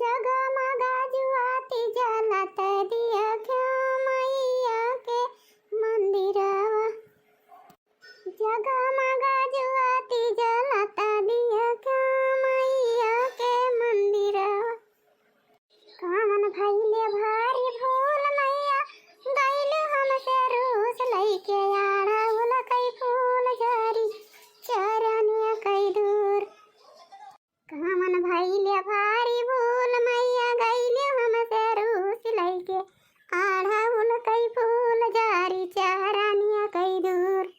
जगमगा जुआती जलत दिया क्या मैया के मंदिरवा। जगमगा जुआती जलत दिया क्या मैया के मंदिरवा। कामन भइले भारी भूल मैया गइल हमसे रूस लइके आढ़ौल कई फूल जारी चरनिया कई दूर। कामन भइले भारी भूल मैया गइल हमसे रूस लइके आढ़ौल कई फूल जारी चरनिया कई दूर।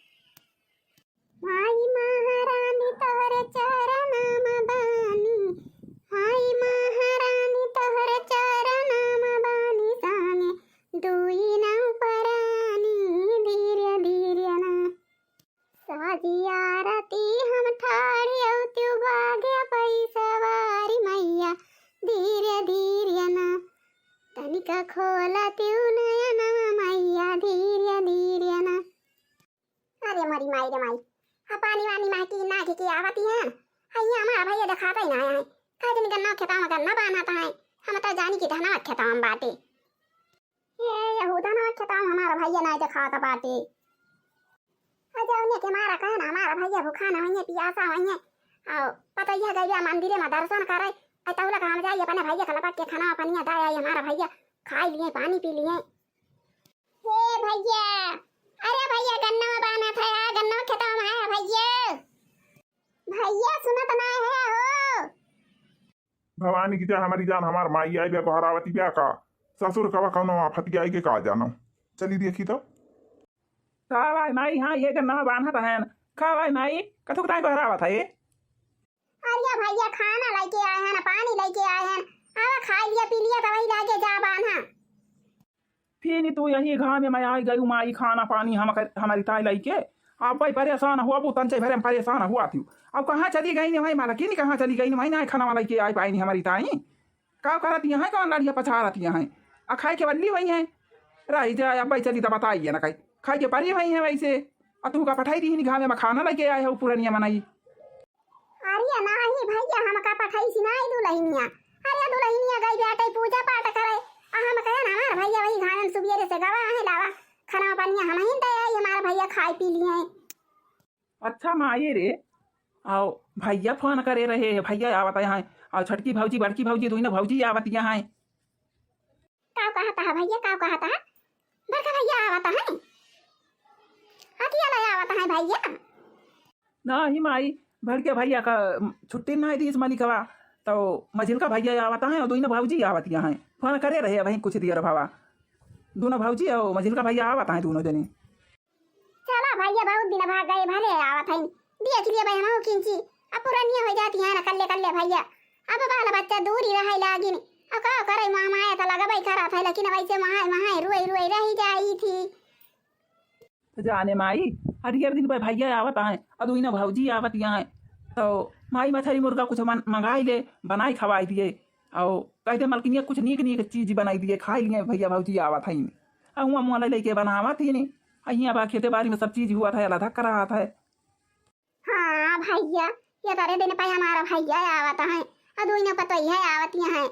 माई महारानी तोहरे चरणम बानी, माई महारानी तोहरे चरणम बानी संगे दुई नाव परानी धीरे धीरे ना। साजी आरती हम ठाड़ी औत्यु भाग्य पैसवारी मैया धीरे धीरे ना। तनिका खोला त्यू नयना मैया धीरे धीरे ना। अरे मरी माई रे माई, पानी वानी माटी ना की आवती है। हैया हमारा भैया दिखाता ही ना है। कह दिन गन्ना खेता में गन्ना बनाता है। हम तो जानी की धना खेता में बाटे। ये यहूदा ना खेता में हमारा भैया नहीं दिखाता बाटे। अजय उन्हें के मारा कहे ना हमारा भैया भूखा ना होइए पियासा होइए। आओ पता ही है गइया मंदिरे में दर्शन करे। तौला काम जाइए अपने भैया का लपट के खाना पानी दाया हमारा भैया खाई लिए पानी पी लिए। हे भैया, अरे भैया गन्ना में बाना था यार, गन्ना खेता में है भैया। भैया सुनत ना है हो। भवानी की जा हमारी जान हमार माई आई को हरावती ब्या का ससुर कवा कौनो आफत आई के का जानो। चली देखी तो का भाई माई। हाँ ये गन्ना में बांधा था है का भाई माई कथु कटाई को हरावा था ये। अरे भैया खाना लेके आए हैं ना पानी लेके आए हैं। आवा खा लिया पी लिया तो वही लाके जा बांधा। फिर तू यही गाँव में मैं आई गई माई खाना पानी हमारी ताई लाई के अब भाई परेशान हुआ वो तंचे भरे परेशान हुआ थी। अब कहाँ चली गई नहीं भाई माला की नहीं कहाँ चली गई नहीं भाई ना खाना वाला के आई पाई नहीं हमारी ताई का करती है कौन लड़िया पछा रहती है। आ खाई के बदली हुई है रही जाए अब भाई चली तो बताइए ना कहीं खाई के परी हुई है वैसे। और तू का पठाई दी गाँव में खाना लेके आए हो पुरानिया मनाई। अरे नहीं भैया हम का पठाई सिनाई दुलहिनिया। अरे दुलहिनिया गई बेटे पूजा पाठ करे। हम कहे ना हमारा भैया वही घान सुबेरे से गवा है लावा खाना पानी हम ही दे आई हमारा भैया खाई पी लिए। अच्छा माये रे आओ भैया फोन करे रहे भैया आवत यहाँ और छटकी भौजी बड़की भौजी दोनों भौजी आवत यहाँ। का कहता है भैया का कहता है बड़का भैया आवत है हटिया ले आवत है भैया। नहीं माई भड़के भैया का छुट्टी नहीं दी इस मालिकवा तो मझिल का भैया आवता है और दोनों भौजी आवत यहाँ फोन करे रहे भाई कुछ दिया भावा दोनों भौजी और मझिल का भैया आवता है दोनों जने। चला भैया बहुत दिन भाग गए भले आवत है देख लिए भाई हम किंची अब पुरानी हो जाती है ना कल्ले कल्ले भैया। अब बाल बच्चा दूर ही रहे लागिन अब का करे मामा आया तो लगा भाई करा था लेकिन वैसे महाय रोई रोई रही जाई थी। जाने माई हरियर दिन पर भैया आवत है और दोनों भौजी आवत यहाँ तो माई मछली मुर्गा कुछ मंगाई ले बनाई खवाई दिए और कहते मलकिनिया कुछ नीक नीक चीज बनाई दिए खाई लिए भैया भौजी आवत है। हुआ मुँह लेके बनावत ही नहीं अहिया बा खेते बाड़ी में सब चीज हुआ था अल्लाह धक्का रहा था। हाँ भैया ये तारे दिन पे हमारा भैया आवत है और दोनों पतो ही है आवत है।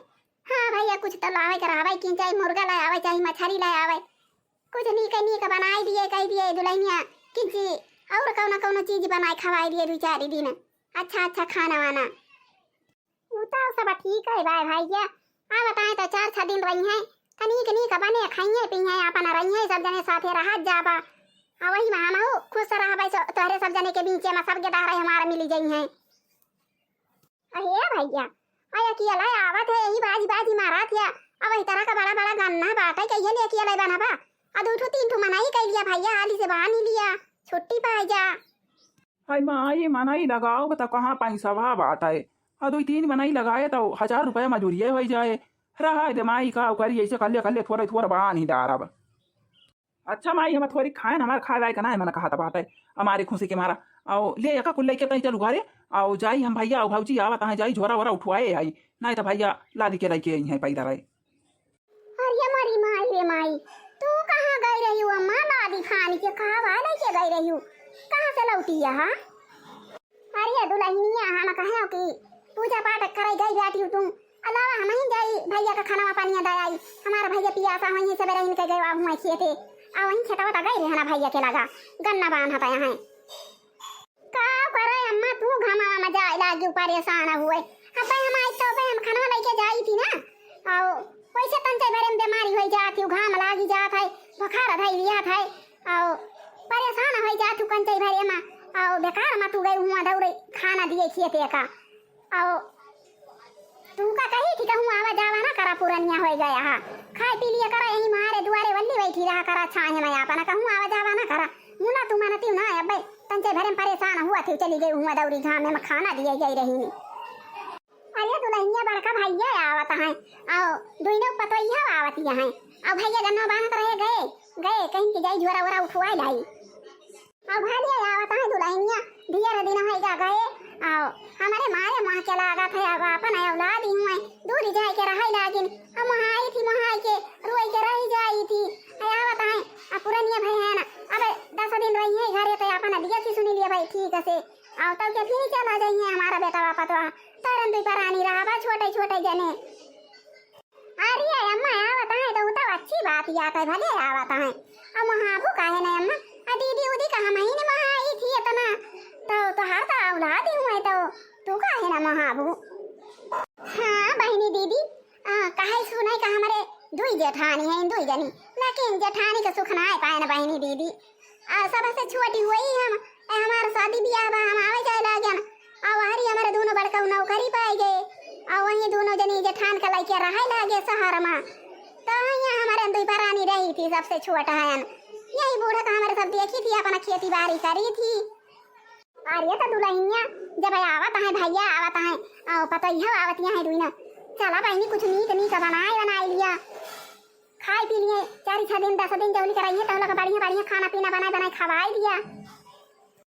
हाँ भैया कुछ तो लावे करावे कि चाहे मुर्गा ले आवे चाहे मछली ले आवे कुछ नीक नीक बनाई दिए कह दिए दुल्हनिया किंची और कौनो चीज बनाई खवाई दिए दो चार दिन अच्छा अच्छा खाना वाना उतार सब ठीक है भाई भैया। आ बताएं तो 4-6 दिन रही हैं कनीक नीक बने खाइए पिए अपन रही हैं सब जने साथे रह जाबा आ वही में हम खुश रहबे तोहरे सब जने के बीच में सब गेदार हमारा मिल जाई हैं। अरे भैया आया किया ला आवत है यही बाजी बाजी मारा थिया अब इस तरह का बड़ा बड़ा गन्ना बाटे कहिए ले किया ले बनाबा आ 2-3 मनाई कर लिया भैया हाली से बहा नहीं लिया छुट्टी पाई जा। हाय माई मनाई लगाओ तो कहाँ पाई सभा बात है और 2-3 मनाई लगाए तो 1000 रुपये मजूरी हो जाए रहा है माई का करी ऐसे कल्ले कल्ले थोड़े थोड़ा बहा नहीं डार अब। अच्छा माई हम थोड़ी खाए ना हमारे खाए का ना है मैंने कहा था बात है हमारी खुशी के मारा और ले का कुल लेके तई चलू घरे और जाई हम भैया और भौजी आवत है जाई झोरा वोरा उठवाए आई नहीं तो भैया लादी के लेके आई है पैदा रहे। अरे मरी माई रे माई तू कहाँ गई रही हो अम्मा लादी खानी के कहा लेके गई रही हो कहाँ से लौटी है। अरे दुल्हनिया हम कहे कि पूजा पाठ करे गई जाती हूँ तुम अलावा हम ही जाई भैया का खाना पानी दाई हमारा भैया पियासा वहीं से बेरहिन के गए हुआ खेते आ वहीं खेतवा ता गई रहना भैया के लगा गन्ना बांध हता यहाँ का करे अम्मा तू घामा में जाए लागी परेशान हुए अब भाई हम आई तो भाई हम खाना लेके जाई थी ना आओ पैसे तंचे भरे में बीमारी हो जाती घाम लागी जात है बुखार धई लिया है आओ परेशान हो जात कंचे भरे में आओ बेकार में तू गई हुआ दौड़े खाना दिए खेते का आओ तू का कही थी कहूँ आवा जावा ना करा पुरनिया हो गया हा खाए पी लिया करा यही मारे दुआरे वल्ली बैठी रहा करा छाए में अपना कहूँ आवा जावा ना करा मुना तू मानती ना अब भाई तंचे भरे में परेशान हुआ थी चली गई हुआ दौड़ी घाम में खाना दिए गई रही अरे दुल्हनिया बड़का भैया आवत है आओ दुइनो पतोइया आवत है अब भैया गन्नो बांधत रहे गए कहीं की जाई झोरा वोरा उठवाई लाई अब भालिया आवत है दुल्हनिया दिया दिन होइगा गए आओ हमारे मारे माँ के लागा थे अब अपन औलाद ही हुए दूर जाए के रही लागिन हम आई थी वहाँ के रोई के रही जाई थी आवत है अब पुरनिया भाई है ना अब 10 दिन रही है घरे तो अपन दिया थी सुनी लिया भाई ठीक है आओ तब के फिर चला जाइए हमारा बेटा वापस तो तरन दुई परानी रहा छोटे छोटे जने अरे अम्मा आवत है तो उतना अच्छी बात याद है भले आवत है अब वहाँ भूखा है ना अम्मा दीदी उदी कहा महीने में आई थी इतना तो हाथ औलाद ही हुए तो तू का है ना महाबू हाँ बहनी दीदी कहे सुनाई का हमारे दुई जेठानी है दुई जनी लेकिन जेठानी का सुख ना पाए ना बहनी दीदी सबसे छोटी हुई हम हमारा शादी ब्याह बा हम आवे जाए लगे और हरी हमारे दोनों बड़का नौकरी पाए गए और वही दोनों जनी जेठान का लेके रहे लगे शहर में तो यहाँ हमारे दुई परानी रही थी सबसे छोटा है यही बूढ़ा का हमारे सब देखी थी अपना खेती बाड़ी करी थी अरे तो दुल्हनिया जब आवत है भैया आवत है और पतोइया आवतिया है दुइना चला बहनी कुछ नीक बनाए लिया खाए पी लिए 4-6 दिन 10 दिन जौली कराइए तो लोग बढ़िया खाना पीना बनाए खवाई दिया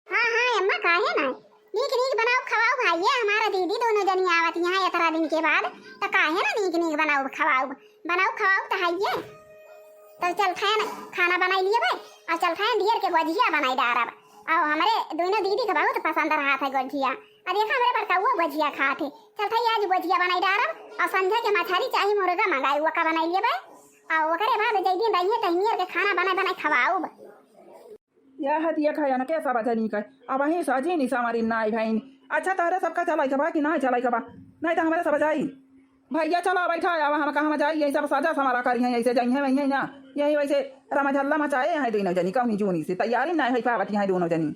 हाँ अम्मा काहे ना नीक बनाओ खवाओ भाइया हमारा दीदी दोनों जनी आवतिया है 18 दिन के बाद तो काहे ना नीक बनाओ खवाओ तो हाइये तो चल खाना बनाई लिए भाई और चल डियर के गुजिया बनाई डारब और हमारे दोनों दीदी का बहुत पसंद रहा था गुजिया और देखा हमारे बड़का वो गुजिया खाते चल आज गुजिया बनाई डारब और संध्या के मछली चाहिए मुर्गा मंगाई वो का बनाई लिए भाई और ओकरे बाद जई दिन रहिए तहियर के खाना बनाए खवाओ या हतिया खाया ना कैसा बचनी का अब वहीं साजी नहीं हमारी नाई भाई अच्छा तारे सबका चलाई कबा कि ना चलाई कबा नहीं तो हमारे सब जाई भैया चला बैठा अब हम कहाँ जाई यही सब साजा समारा करी है ऐसे जाइए वहीं ना यही वैसे रमझल्ला मचाए हैं दोनों जनी कौनी जूनी से तैयारी नहीं हो पावती है दोनों जनी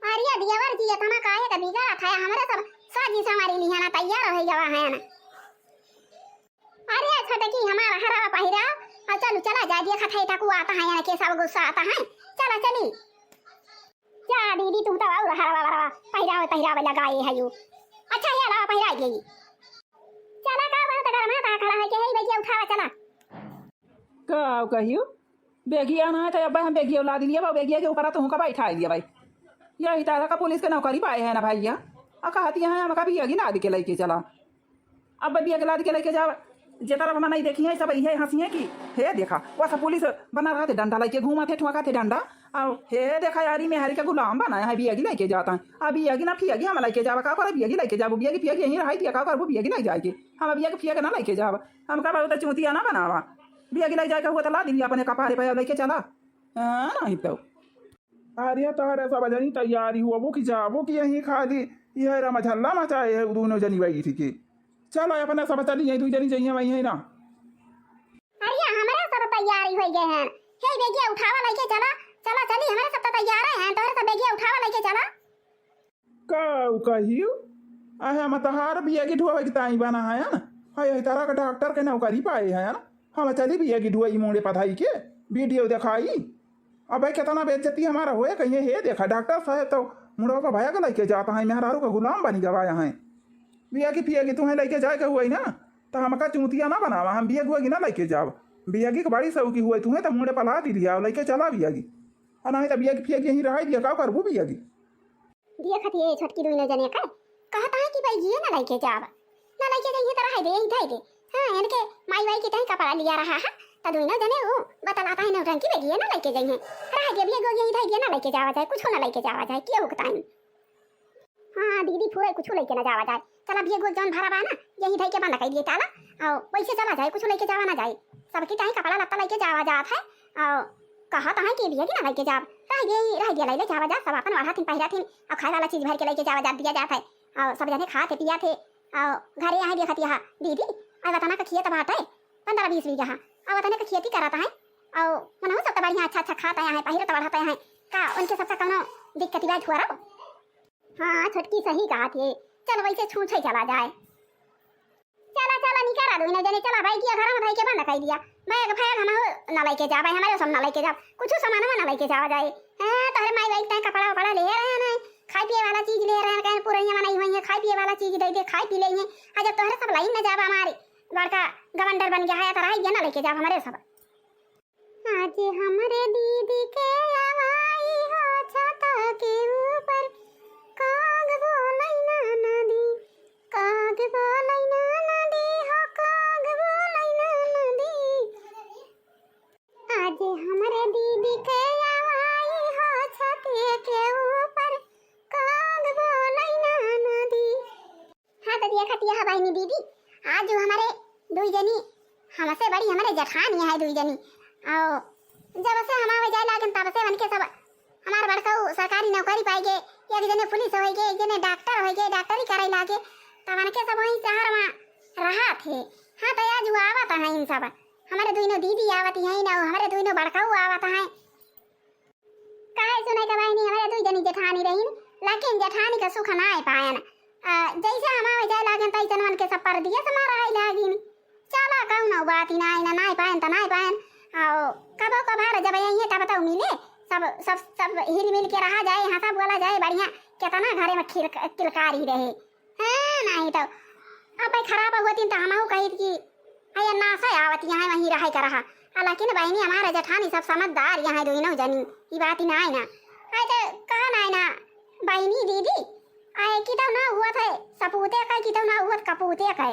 अरे दियावर जी इतना काहे का बिगाड़ा था हमारे सब साजी समारी नहीं है ना तैयार हो गया है ना अरे छोटे की हमारा हरा पहिरा और चलो चला जा दिया खथई तक आता है ना के सब गुस्सा आता है चला चली जा दीदी तुम तो और हरा पहिरा लगाए है यू अच्छा ये हरा पहिरा गई चला का बात कर माता खड़ा है के ही बेगिया उठावा चला का कहियो बेगिया ना तो अब हम बेगिया ला दिया बा बेगिया के ऊपर तो का बैठा दिया भाई यही तरह का पुलिस के नौकरी पाए है ना भैया और कहती है हम कभी अगी लाद के लेके चला अब बबिया के लाद के लेके जाओ जे तरफ हम नहीं देखी है सब ये हंसी है कि हे देखा वो सब पुलिस बना रहा थे डंडा लेके घूमा थे ठुआ थे डंडा और हे देखा यारी में हरी का गुलाम बनाया है बियागी लेके जाता है अब बियागी ना फियागी हम लेके जावा का कर बियागी लेके जाओ बियागी फियागी यहीं रही दिया का कर वो बियागी ले जाएगी हम बियागी फियागी ना लेके जावा हम का बहुत चूतिया ना बनावा बियागी ले जाएगा हुआ तो ला दिया अपने कपारे पे लेके चला नहीं तो अरे तारे सब जनी तैयारी हुआ वो की जाबो कि यहीं खाली यह रमझल्ला मचाए है दोनों जनी वही थी के चलो अपना सब चली यही दू जनी चाहिए वही है ना अरे हमारे सब तैयारी हो गए हैं हे बेगिया उठावा लेके चला चली हमारे सब तैयार हैं तो सब बेगिया उठावा लेके चला का कहियो आया मतहार बियागी ढुआ की ताई बना है ना हाय तारा का डॉक्टर के नौकरी पाए है ना हम चली बियागी ढुआ मोड़े पधाई के वीडियो दिखाई अब भाई कितना बेइज्जती हमारा हुए कहीं हे देखा डॉक्टर साहब तो मुड़ो का भैया का लेके जाता है मेहरारू का गुलाम बनी गवाया है बियागी फियागी तुम्हें लेके जाए हुआ ना तो हमका चूतिया ना बनावा हम बियागी ना लेके जाओ बियागी के बड़ी सऊ की हुए तुम्हें तो मुड़े पला दी लिया लेके चला बियागी और नहीं तो बियागी फियागी यहीं रहा दिया का करबू बियागी दिया खती है छोटकी दुई न जने का कहता है कि भाई ये ना लेके जाओ ना लेके जाइए तो रह दे यहीं दे हां इनके माई की तही कपड़ा लिया रहा है तो दुई न जने वो बतलाता है नौटंकी बेगिए ना लेके जाइए रह दे बियागी यहीं दे ना लेके जावा जाए कुछ ना लेके जावा जाए क्या होता है हाँ दीदी फूरे कुछ लेके ना जावा जाए। चला भी एगो जौन भरा बा ना यही धई के बंद कर दिए ताला और वैसे चला जाए कुछ लेके जावा ना जाए। सबके चाहे कपड़ा लत्ता लेके जावा जात है और कहा तो है कि भी है कि ना लेके जाब रह गया ले जावा जा। सब अपन वाला थिन पहिरा थिन और खाए वाला चीज भर के लेके जावा जा दिया जात है और सब जने खाते पिया थे और घरे यहाँ देखती है दीदी आई बताना का खेत बात है 15-20 बीघा और बताने का खेती कराता है और मनो सब बढ़िया अच्छा खाता है पहिरा बढ़ाते हैं का उनके सबसे कौनो दिक्कत बात हुआ रहो। हाँ छोटकी सही कहा थे चल वैसे छूछे चला जाए। चला चला निकारा दो इन्हें जने चला भाई किया घर में भाई के बंद कर दिया बैग फैग हम ना लेके जा भाई हमारे सब ना लेके जा कुछ सामान ना लेके जावा जाए। हां तोहरे माई भाई तय कपड़ा वपड़ा ले रहे हैं ना खाई पिए वाला चीज ले रहे हैं कहीं पुरैया बनाई हुई है खाई पिए वाला चीज दे दे खाई पी लेंगे आज जब तोहरे सब लाइन में जावा हमारे लड़का गवंडर बन गया है तो रही ना लेके जा हमारे सब। आज हमारे दीदी के आवाई हो छत के ऊपर काग बोलै ना नदी काग बोलै ना नदी हो काग बोलै ना नदी। आज हमारे दीदी के आवाई हो छत के ऊपर काग बोलै ना नदी। हाँ तो देखा तिया बहनी दीदी आज हमारे दुई जनी हमसे बड़ी हमारे जठानी है दुई जनी और जब से हमारे जाए लागन तब से बनके सब हमार बड़का सरकारी नौकरी पाई गे एक जने पुलिस हो गए एक जने डॉक्टर हो गए डॉक्टरी करे लागे तब बनके सब वहीं शहर में रहा थे। हाँ तो आज वो आवत है इन सब हमारे दोनों दीदी आवत है ना हमारे दोनों बड़का आवत है काहे सुने के भाई नहीं हमारे दुई जनी जेठानी रही लेकिन जेठानी का सुख ना पायन जैसे हमारे जाए लागन तई जनवन के सब पर दिए समारा आई लागिन चला कौन बात ही ना पायन तो ना पायन आओ कबो कभार जब यही तब तो मिले सब सब सब हिल मिल के रहा जाए यहाँ सब बोला जाए बढ़िया कितना घरे में किलकारी रहे हैं नहीं तो अब भाई खराब होती तो हम कही कि अरे नासा आवत यहाँ वहीं रहे कर रहा लेकिन बहनी हमारे जठानी सब समझदार यहाँ दोनों जनी ये बात ही ना है ना आए तो कहा ना है ना बहनी दीदी आए कि तो ना हुआ था सपूते का कि तो ना हुआ कपूते का।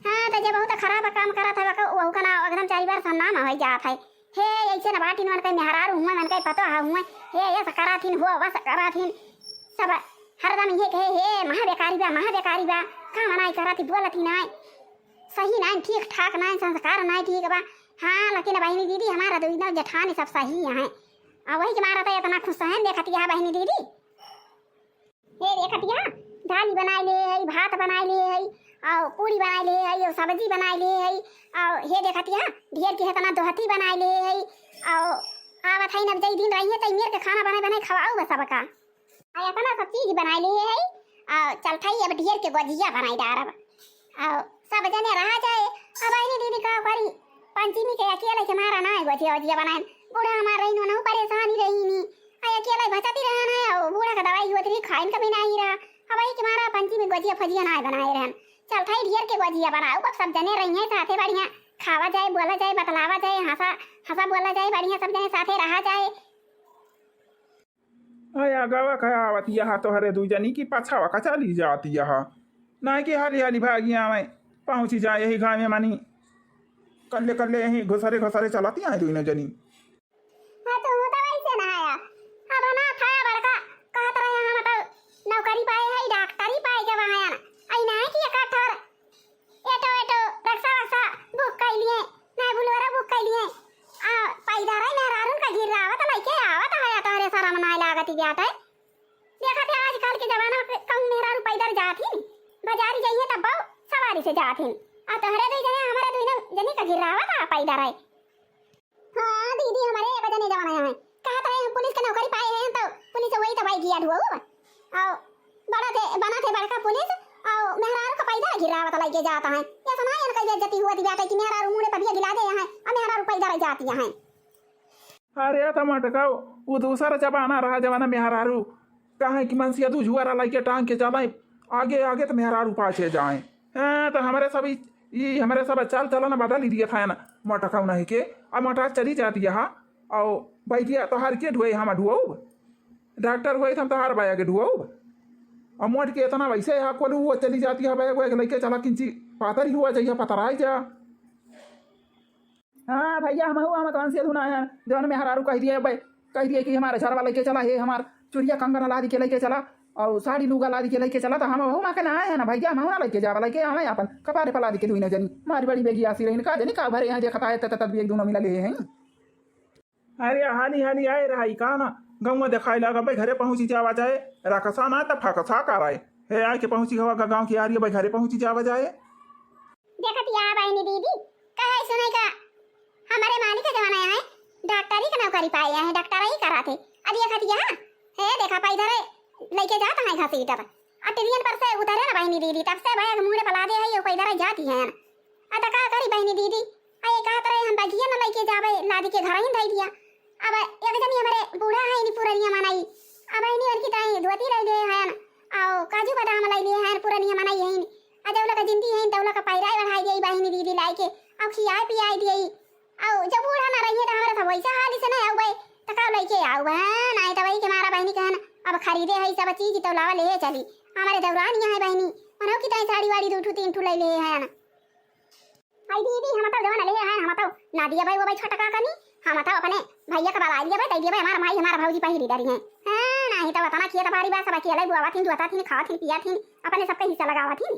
हाँ तो जब बहुत खराब काम करा था वो का ना एकदम 4 बार सन्नाम हो जात है हे ऐसे ना बाटी मन के मेहरार हुआ मन के पता हुआ हे ये सकरा थीन हो वस करा थीन सब हरदम ये कहे हे महाबेकारी बा का मनाई करा थी बोलत ही ना सही ना ठीक ठाक ना संस्कार ना ठीक बा। हाँ लेकिन बहनी दीदी हमारा दोनों जेठानी सब सही है और वही के मारा था इतना खुश है देखती है बहनी दीदी हे देखती है दाल बना ले भात बना ले और पूरी बना ले और सब्जी बना ले और हे देखती है ढेर के इतना दोहती बना ले और आवत है न जई दिन रही है तो मेरे के खाना बना खवाओ बस सबका आया इतना सब चीज बना ले और चल थई अब ढेर के गजिया बनाई डारब और सब जने रहा जाए। अब आई दीदी का करी पंचमी के अकेले के मारा ना गजिया बनाए बूढ़ा हमारा रही ना परेशानी रही नी आई अकेले भचाती रहना है और बूढ़ा का दवाई होती खाइन का भी नहीं रहा अब आई के मारा पंचमी गजिया फजिया ना बनाए रहन चल भाई ढेर के गजिया बनाओ अब सब जने रही हैं साथे बढ़िया खावा जाए बोला जाए बतलावा जाए हंसा बोला जाए बढ़िया सब जने साथे रहा जाए। आया गावा का आवत यहाँ तो हरे दुई जनी की पाछावा का चली जाती यहाँ ना कि हाली हाली भागिया में पहुँची जाए यही गाँव में मानी कल्ले यही घुसरे चलाती हैं दुई जनी। हाँ तो होता वैसे ना आया अब ना था बड़का कहत रहे हम तो नौकरी पाए है डॉक्टरी पाए के वहां ना आई ना कि कठोर एटो रक्षा बुक कर लिए ना बुलवारा बुक कर लिए आ पैदा रे ना रारून का गिर आवत लइके आवत है तोरे शरम ना लागत जात है देखत है आजकल के जमाना में कम मेरा पैदल जात ही बाजार जाइए तब सवारी से जात ही आ तोहरे दे जने हमारे दोनों जने का गिर आवत है पैदा रे। हाँ दीदी हमारे एक जने जमाना है कहत रहे हम पुलिस की नौकरी पाए हैं तो पुलिस वही दवाई दिया ढुआ और बना थे बड़का पुलिस और मेहरारू का पैदा गिरावत लगे जाता है ये सुना है ना बेइज्जती हुआ जाता है कि मेहरारू मुंह पे गिला दे यहाँ और मेहरारू पैदा रह जाती है। अरे टमाटर का वो दूसरा जमाना रहा जमाना मेहरारू कहा कि मनसिया तू जुआरा लाइके टांग के चलाए आगे तो मेहरारू पाछे जाए। तो हमारे सब ये हमारे सब चाल चलन बदल ही दिया था ना मटका नहीं के अब मटा चली जाती है हाँ और बैठिया तोहार के ढुए हम ढुआऊ डॉक्टर हुए हम तोहार बाया के ढुआऊ और मोट के इतना वैसे यहाँ को वो चली जाती है बैग लेके चला किंची पातर ही हुआ चाहिए पतराई जा। हाँ भैया हम कौन से धुना है जौन में हरारू कह दिए भाई कह दिए कि हमारे घर वाले के चला है हमार चुड़िया कंगन ला के लेके चला और साड़ी लूगा लादी के लेके चला तो हम वहु माके ना आए हैं ना भैया हम ना लेके जावा लेके आवे अपन कपारे पला दी के दुई न जनी मारी बड़ी बेगी आसी रही का जनी का भरे यहाँ देखा है तत भी एक दोनों मिला ले हैं। अरे हाली हाली आए रहा का ना गाँव में दिखाई लगा भाई घरे पहुंची जावा जाए राकसा ना तब फाकसा कर आए हे आए के पहुंची हवा गाँव की आ रही है भाई घरे पहुंची जावा जाए। देखत या बहनी दीदी कहे सुने का हमारे मालिक का जमाना है डॉक्टरी का नौकरी पाए हैं डॉक्टर ही करा थे अब ये खतिया है देखा पाई इधर लेके जाता है घासी इधर ट्रेन पर से उतरे ना बहनी दीदी तब से भाई मुंह पला दे है ये कोई इधर जाती है अदा का करी बहनी दीदी आए कहा तरह हम बगिया ना लेके जावे लादी के घर ही धई दिया अब एक जनी हमारे बूढ़ा है नी पुरानिया मनाई अब इनी उनकी ताई धोती रह दे है आओ काजू बादाम लाई ले है पुरानिया मनाई है अजौला का जिंदी है तौला का पैराई बढ़ाई दी बहनी दीदी लाई के अब खियाई पियाई दी आओ जब बूढ़ा ना रही है तो हमारा सब वैसा हाल से नहीं आओ भाई तकाव लेके आओ बहन आए तो वही के मारा बहनी कहन अब खरीदे है सब चीज तो लावा ले चली हमारे दौरान यहाँ है बहनी मनो की ताई साड़ी वाड़ी 2 3 ले ले है ना आई दीदी हम तो जवान ले है हम तो ना दिया भाई वो भाई छोटा काका नहीं हम तो अपने भैया का बाला दिया भाई तई दिया भाई हमारा भाई हमारा भौजी पहिरी डरी है नहीं तो बताना किया तो बारी बात सब अकेला बुआवा थी दुआता थी खावा थी पिया थी अपने सबका हिस्सा लगावा थी।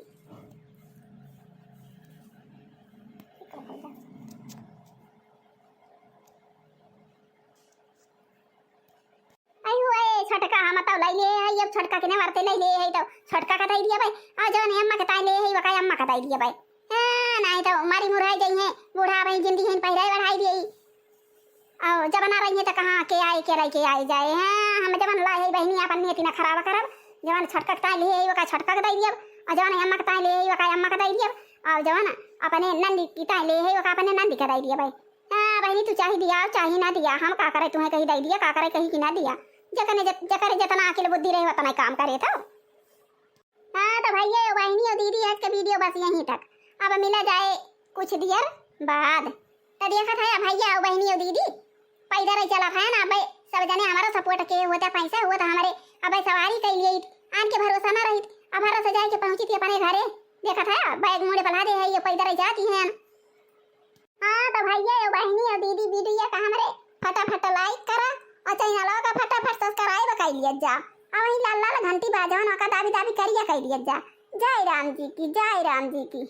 छटका हम तो ले ले है अब छटका के ने मारते ले ले है तो छटका का दई दिया भाई आ जो ने अम्मा के ताई ले है वका अम्मा का दई दिया भाई नहीं तो मारी मुराई गई है बूढ़ा भाई जिंदगी है पहिराई बढ़ाई दी और जब ना रही है तो कहां के आई के रही के आई जाए हैं हम जब ला है बहनी अपन ने इतना खराब करब जवान छटका के ताई ले है वका छटका के दई दिया और जवान अम्मा के ताई ले है वका अम्मा के दई दिया और जवान अपने नंदी की ताई ले है वका अपने नंदी के दई दिया भाई बहनी तू चाहे दिया चाहे ना दिया हम का करे तुम्हें कहीं दई दिया का करे कहीं कि ना दिया जकरे जितना अकेले बुद्धि रहे उतना काम करे तो तो भैया बहनी और दीदी आज का वीडियो बस यहीं तक अब मिला जाए कुछ देर बाद तो देखा था भैया और बहनी और दीदी पैदल ही चला था ना भाई सब जने हमारा सपोर्ट के होता पैसा हुआ था हमारे अब सवारी कर लिए आन के भरोसा ना रही अब भरोसा जाए के पहुंची थी अपने घरे देखा था बैग मुड़े बना दे है ये पैदल जाती है। तो भैया और बहनी और दीदी वीडियो का हमारे फटाफट लाइक करा और चैनल का फटाफट सब्सक्राइब कर लिया जा और वहीं लाल लाल घंटी बाजो ना का दाबी दाबी करिया कर लिया जा। जय राम जी की जय राम जी की।